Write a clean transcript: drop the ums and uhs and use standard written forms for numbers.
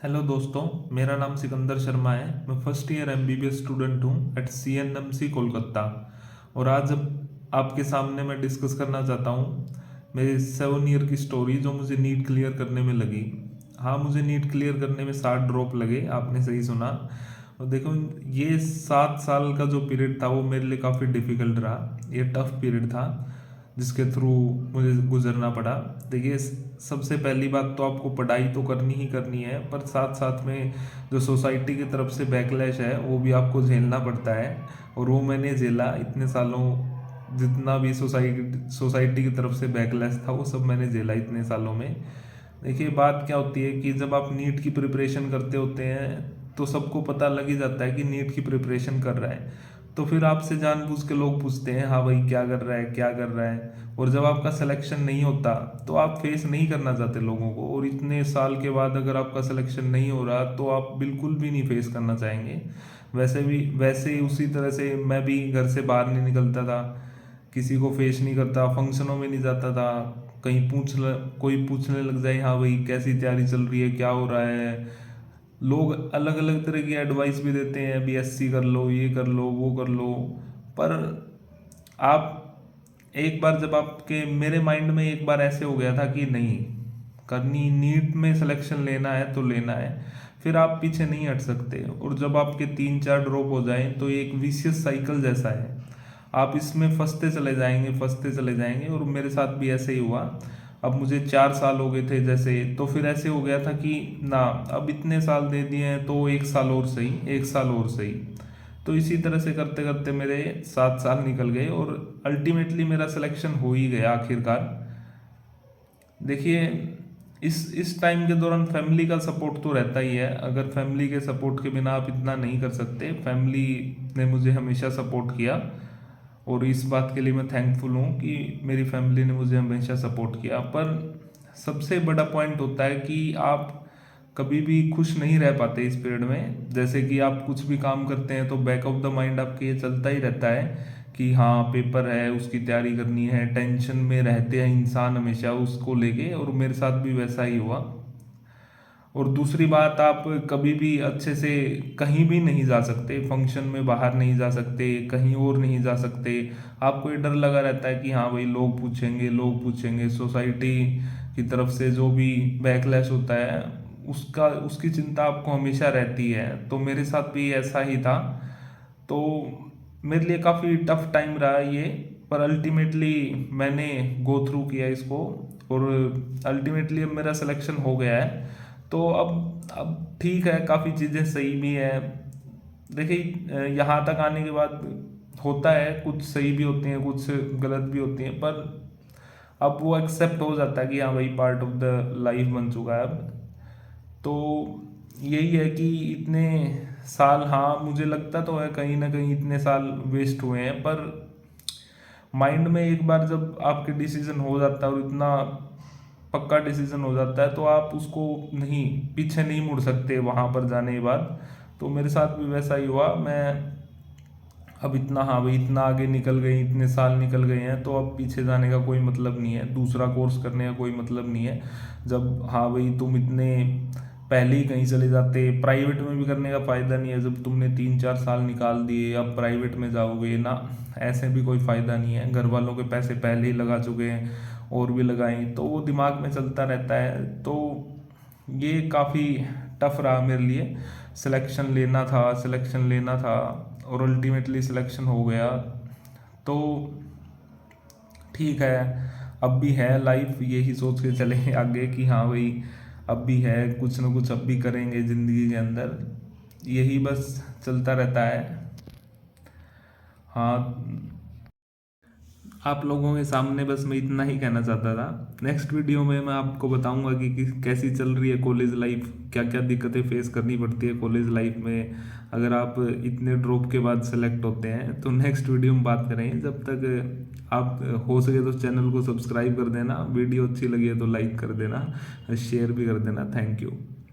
Hello दोस्तों, मेरा नाम सिकंदर शर्मा है। मैं फर्स्ट ईयर एमबीबीएस स्टूडेंट हूँ एट सीएनएमसी कोलकाता। और आज आपके सामने मैं डिस्कस करना चाहता हूँ मेरी 7 ईयर की स्टोरी जो मुझे नीट क्लियर करने में लगी। हाँ, मुझे नीट क्लियर करने में 60 ड्रॉप लगे, आपने सही सुना। और देखो, ये 7 साल का जो पीरियड था वो मेरे लिए काफ़ी डिफिकल्ट रहा। ये टफ पीरियड था जिसके थ्रू मुझे गुजरना पड़ा। देखिए, सबसे पहली बात तो आपको पढ़ाई तो करनी ही करनी है, पर साथ साथ में जो सोसाइटी की तरफ से बैकलैश है वो भी आपको झेलना पड़ता है। और वो मैंने झेला इतने सालों। जितना भी सोसाइटी की तरफ से बैकलैश था वो सब मैंने झेला इतने सालों में। देखिए, बात क्या होती है कि जब आप नीट की प्रिपरेशन करते होते हैं तो सबको पता लग ही जाता है कि नीट की प्रिपरेशन कर रहा है। तो फिर आपसे जानबूझ के लोग पूछते हैं, हाँ भाई क्या कर रहा है, क्या कर रहा है। और जब आपका सिलेक्शन नहीं होता तो आप फेस नहीं करना चाहते लोगों को, और इतने साल के बाद अगर आपका सिलेक्शन नहीं हो रहा तो आप बिल्कुल भी नहीं फेस करना चाहेंगे। वैसे ही उसी तरह से मैं भी घर से बाहर नहीं निकलता था, किसी को फेस नहीं करता, फंक्शनों में नहीं जाता था। कहीं कोई पूछने लग जाए, हाँ भाई कैसी तैयारी चल रही है, क्या हो रहा है। लोग अलग अलग तरह की एडवाइस भी देते हैं, बीएससी कर लो, ये कर लो, वो कर लो। पर आप एक बार जब आपके मेरे माइंड में एक बार ऐसे हो गया था कि नहीं, करनी नीट में सिलेक्शन लेना है तो लेना है। फिर आप पीछे नहीं हट सकते। और जब आपके 3-4 ड्रॉप हो जाएं तो एक विशियस साइकिल जैसा है, आप इसमें फंसते चले जाएंगे, फंसते चले जाएंगे। और मेरे साथ भी ऐसे ही हुआ। अब मुझे 4 साल हो गए थे जैसे, तो फिर ऐसे हो गया था कि ना, अब इतने साल दे दिए हैं तो 1 साल और सही, 1 साल और सही। तो इसी तरह से करते करते मेरे 7 साल निकल गए और अल्टीमेटली मेरा सिलेक्शन हो ही गया आखिरकार। देखिए, इस टाइम के दौरान फैमिली का सपोर्ट तो रहता ही है। अगर फैमिली के सपोर्ट के बिना आप इतना नहीं कर सकते। फैमिली ने मुझे हमेशा सपोर्ट किया, और इस बात के लिए मैं थैंकफुल हूँ कि मेरी फैमिली ने मुझे हमेशा सपोर्ट किया। पर सबसे बड़ा पॉइंट होता है कि आप कभी भी खुश नहीं रह पाते इस पीरियड में। जैसे कि आप कुछ भी काम करते हैं तो बैक ऑफ द माइंड आपके ये चलता ही रहता है कि हाँ पेपर है, उसकी तैयारी करनी है। टेंशन में रहते हैं इंसान हमेशा उसको लेके, और मेरे साथ भी वैसा ही हुआ। और दूसरी बात, आप कभी भी अच्छे से कहीं भी नहीं जा सकते, फंक्शन में बाहर नहीं जा सकते, कहीं और नहीं जा सकते। आपको ये डर लगा रहता है कि हाँ भाई लोग पूछेंगे, लोग पूछेंगे। सोसाइटी की तरफ से जो भी बैकलैश होता है उसका उसकी चिंता आपको हमेशा रहती है। तो मेरे साथ भी ऐसा ही था। तो मेरे लिए काफ़ी टफ टाइम रहा ये। पर अल्टीमेटली मैंने गो थ्रू किया इसको, और अल्टीमेटली अब मेरा सिलेक्शन हो गया है। तो अब ठीक है, काफ़ी चीज़ें सही भी है। देखिए, यहाँ तक आने के बाद होता है, कुछ सही भी होती हैं, कुछ गलत भी होती हैं। पर अब वो एक्सेप्ट हो जाता है कि हाँ भाई पार्ट ऑफ द लाइफ बन चुका है अब। तो यही है कि इतने साल, हाँ मुझे लगता तो है कहीं ना कहीं इतने साल वेस्ट हुए हैं। पर माइंड में एक बार जब आपके डिसीजन हो जाता है और इतना पक्का डिसीजन हो जाता है तो आप उसको नहीं, पीछे नहीं मुड़ सकते वहाँ पर जाने के बाद। तो मेरे साथ भी वैसा ही हुआ। मैं अब इतना, हाँ भाई इतना आगे निकल गए, इतने साल निकल गए हैं, तो अब पीछे जाने का कोई मतलब नहीं है, दूसरा कोर्स करने का कोई मतलब नहीं है। जब हाँ भाई तुम इतने पहले ही कहीं चले जाते, प्राइवेट में भी करने का फ़ायदा नहीं है। जब तुमने 3-4 साल निकाल दिए, अब प्राइवेट में जाओगे ना, ऐसे भी कोई फ़ायदा नहीं है। घर वालों के पैसे पहले ही लगा चुके हैं, और भी लगाएं, तो वो दिमाग में चलता रहता है। तो ये काफ़ी टफ रहा मेरे लिए। सिलेक्शन लेना था, सिलेक्शन लेना था, और अल्टीमेटली सिलेक्शन हो गया। तो ठीक है, अब भी है लाइफ, यही सोच के चले आगे कि हाँ भाई अब भी है, कुछ ना कुछ अब भी करेंगे ज़िंदगी के अंदर। यही बस चलता रहता है। हाँ, आप लोगों के सामने बस मैं इतना ही कहना चाहता था। नेक्स्ट वीडियो में मैं आपको बताऊंगा कि कैसी चल रही है कॉलेज लाइफ, क्या क्या दिक्कतें फेस करनी पड़ती है कॉलेज लाइफ में अगर आप इतने ड्रॉप के बाद सेलेक्ट होते हैं। तो नेक्स्ट वीडियो में बात करें। जब तक आप हो सके तो चैनल को सब्सक्राइब कर देना, वीडियो अच्छी लगी है तो लाइक कर देना, शेयर भी कर देना। Thank you.